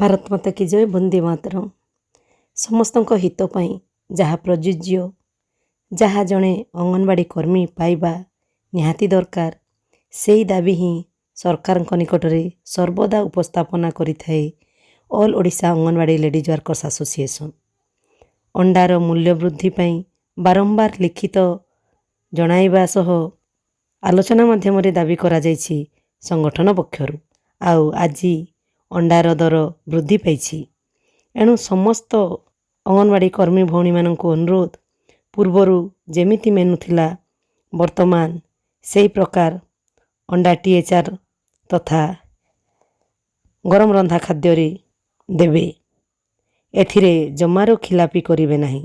ଭାରତ ମାତା କି ଜୟ, ବନ୍ଦେ ମାତରମ୍। ସମସ୍ତଙ୍କ ହିତ ପାଇଁ ଯାହା ପ୍ରଯୁଜ୍ୟ, ଯାହା ଜଣେ ଅଙ୍ଗନବାଡ଼ି କର୍ମୀ ପାଇବା ନିହାତି ଦରକାର, ସେହି ଦାବି ହିଁ ସରକାରଙ୍କ ନିକଟରେ ସର୍ବଦା ଉପସ୍ଥାପନା କରିଥାଏ all Odisha anganwadi ladies workers association. ଅଣ୍ଡାର ମୂଲ୍ୟ ବୃଦ୍ଧି ପାଇଁ ବାରମ୍ବାର ଲିଖିତ ଜଣାଇବା ସହ ଆଲୋଚନା ମାଧ୍ୟମରେ ଦାବି କରାଯାଇଛି ସଂଗଠନ ପକ୍ଷରୁ। ଆଉ ଆଜି ଅଣ୍ଡାର ଦର ବୃଦ୍ଧି ପାଇଛି। ଏଣୁ ସମସ୍ତ ଅଙ୍ଗନବାଡ଼ି କର୍ମୀ ଭଉଣୀମାନଙ୍କୁ ଅନୁରୋଧ, ପୂର୍ବରୁ ଯେମିତି ମେନୁ ଥିଲା ବର୍ତ୍ତମାନ ସେହି ପ୍ରକାର ଅଣ୍ଡା THR ତଥା ଗରମ ରନ୍ଧା ଖାଦ୍ୟରେ ଦେବେ। ଏଥିରେ ଜମାରୁ ଖିଲାପି କରିବେ ନାହିଁ,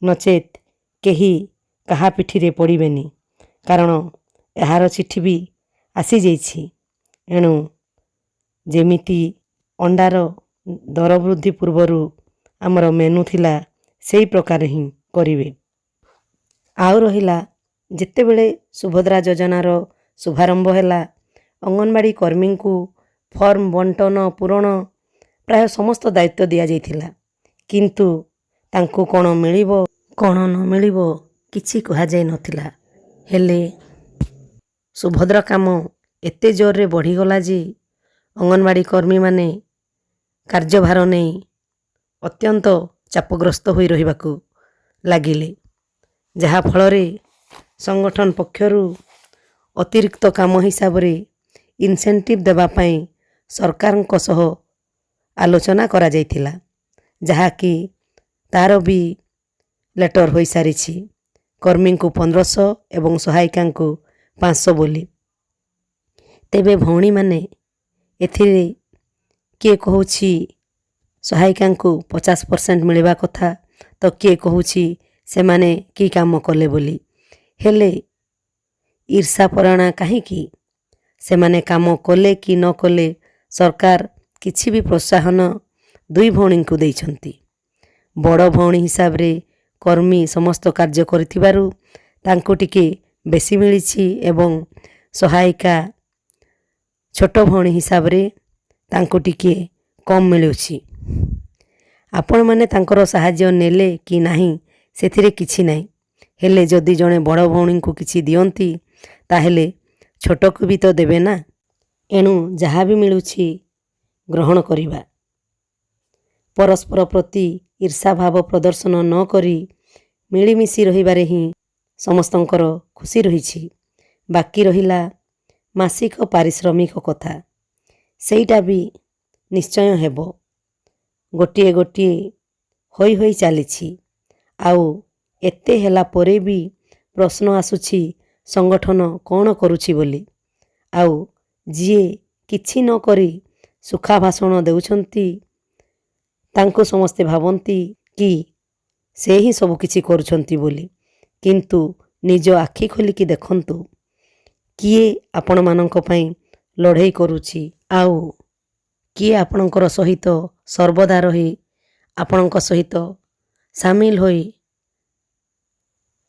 ନଚେତ୍ କେହି କାହା ପିଠିରେ ପଡ଼ିବେନି। କାରଣ ଏହାର ଚିଠି ବି ଆସିଯାଇଛି। ଏଣୁ ଯେମିତି ଅଣ୍ଡାର ଦର ବୃଦ୍ଧି ପୂର୍ବରୁ ଆମର ମେନୁ ଥିଲା ସେହି ପ୍ରକାର ହିଁ କରିବେ। ଆଉ ରହିଲା, ଯେତେବେଳେ ସୁଭଦ୍ରା ଯୋଜନାର ଶୁଭାରମ୍ଭ ହେଲା, ଅଙ୍ଗନବାଡ଼ି କର୍ମୀଙ୍କୁ ଫର୍ମ ବଣ୍ଟନ ପୂରଣ ପ୍ରାୟ ସମସ୍ତ ଦାୟିତ୍ୱ ଦିଆଯାଇଥିଲା। କିନ୍ତୁ ତାଙ୍କୁ କ'ଣ ମିଳିବ କ'ଣ ନ ମିଳିବ କିଛି କୁହାଯାଇ ନଥିଲା। ହେଲେ ସୁଭଦ୍ରା କାମ ଏତେ ଜୋରରେ ବଢ଼ିଗଲା ଯେ ଅଙ୍ଗନବାଡ଼ି କର୍ମୀମାନେ କାର୍ଯ୍ୟଭାର ନେଇ ଅତ୍ୟନ୍ତ ଚାପଗ୍ରସ୍ତ ହୋଇ ରହିବାକୁ ଲାଗିଲେ। ଯାହାଫଳରେ ସଂଗଠନ ପକ୍ଷରୁ ଅତିରିକ୍ତ କାମ ହିସାବରେ ଇନସେଣ୍ଟିଭ୍ ଦେବା ପାଇଁ ସରକାରଙ୍କ ସହ ଆଲୋଚନା କରାଯାଇଥିଲା, ଯାହାକି ତା'ର ବି ଲେଟର ହୋଇସାରିଛି। କର୍ମୀଙ୍କୁ 1500 ଏବଂ ସହାୟିକାଙ୍କୁ 500 ବୋଲି। ତେବେ ଭଉଣୀମାନେ ଏଥିରେ କିଏ କହୁଛି ସହାୟିକାଙ୍କୁ 50% ମିଳିବା କଥା, ତ କିଏ କହୁଛି ସେମାନେ କି କାମ କଲେ ବୋଲି। ହେଲେ ଈର୍ଷାପରାୟଣ କାହିଁକି? ସେମାନେ କାମ କଲେ କି ନ କଲେ ସରକାର କିଛି ବି ପ୍ରୋତ୍ସାହନ ଦୁଇ ଭଉଣୀଙ୍କୁ ଦେଇଛନ୍ତି। ବଡ଼ ଭଉଣୀ ହିସାବରେ କର୍ମୀ ସମସ୍ତ କାର୍ଯ୍ୟ କରିଥିବାରୁ ତାଙ୍କୁ ଟିକେ ବେଶୀ ମିଳିଛି ଏବଂ ସହାୟିକା ଛୋଟ ଭଉଣୀ ହିସାବରେ ତାଙ୍କୁ ଟିକେ କମ୍ ମିଳୁଛି। ଆପଣମାନେ ତାଙ୍କର ସାହାଯ୍ୟ ନେଲେ କି ନାହିଁ ସେଥିରେ କିଛି ନାହିଁ। ହେଲେ ଯଦି ଜଣେ ବଡ଼ ଭଉଣୀଙ୍କୁ କିଛି ଦିଅନ୍ତି ତାହେଲେ ଛୋଟକୁ ବି ତ ଦେବେ ନା। ଏଣୁ ଯାହା ବି ମିଳୁଛି ଗ୍ରହଣ କରିବା। ପରସ୍ପର ପ୍ରତି ଈର୍ଷାଭାବ ପ୍ରଦର୍ଶନ ନ କରି ମିଳିମିଶି ରହିବାରେ ହିଁ ସମସ୍ତଙ୍କର ଖୁସି ରହିଛି। ବାକି ରହିଲା ମାସିକ ପାରିଶ୍ରମିକ କଥା, ସେଇଟା ବି ନିଶ୍ଚୟ ହେବ। ଗୋଟିଏ ଗୋଟିଏ ହୋଇ ଚାଲିଛି। ଆଉ ଏତେ ହେଲା ପରେ ବି ପ୍ରଶ୍ନ ଆସୁଛି ସଂଗଠନ କ'ଣ କରୁଛି ବୋଲି। ଆଉ ଯିଏ କିଛି ନ କରି ସୁଖା ଭାଷଣ ଦେଉଛନ୍ତି ତାଙ୍କୁ ସମସ୍ତେ ଭାବନ୍ତି କି ସେ ହିଁ ସବୁ କିଛି କରୁଛନ୍ତି ବୋଲି। କିନ୍ତୁ ନିଜ ଆଖି ଖୋଲିକି ଦେଖନ୍ତୁ, କିଏ ଆପଣମାନଙ୍କ ପାଇଁ ଲଢ଼େଇ କରୁଛି, ଆଉ କିଏ ଆପଣଙ୍କର ସହିତ ସର୍ବଦା ରହି ଆପଣଙ୍କ ସହିତ ସାମିଲ ହୋଇ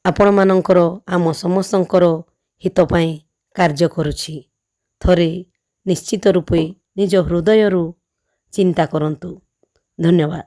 ଆପଣମାନଙ୍କର ଆମ ସମସ୍ତଙ୍କର ହିତ ପାଇଁ କାର୍ଯ୍ୟ କରୁଛି। ଥରେ ନିଶ୍ଚିତ ରୂପେ ନିଜ ହୃଦୟରୁ ଚିନ୍ତା କରନ୍ତୁ। ଧନ୍ୟବାଦ।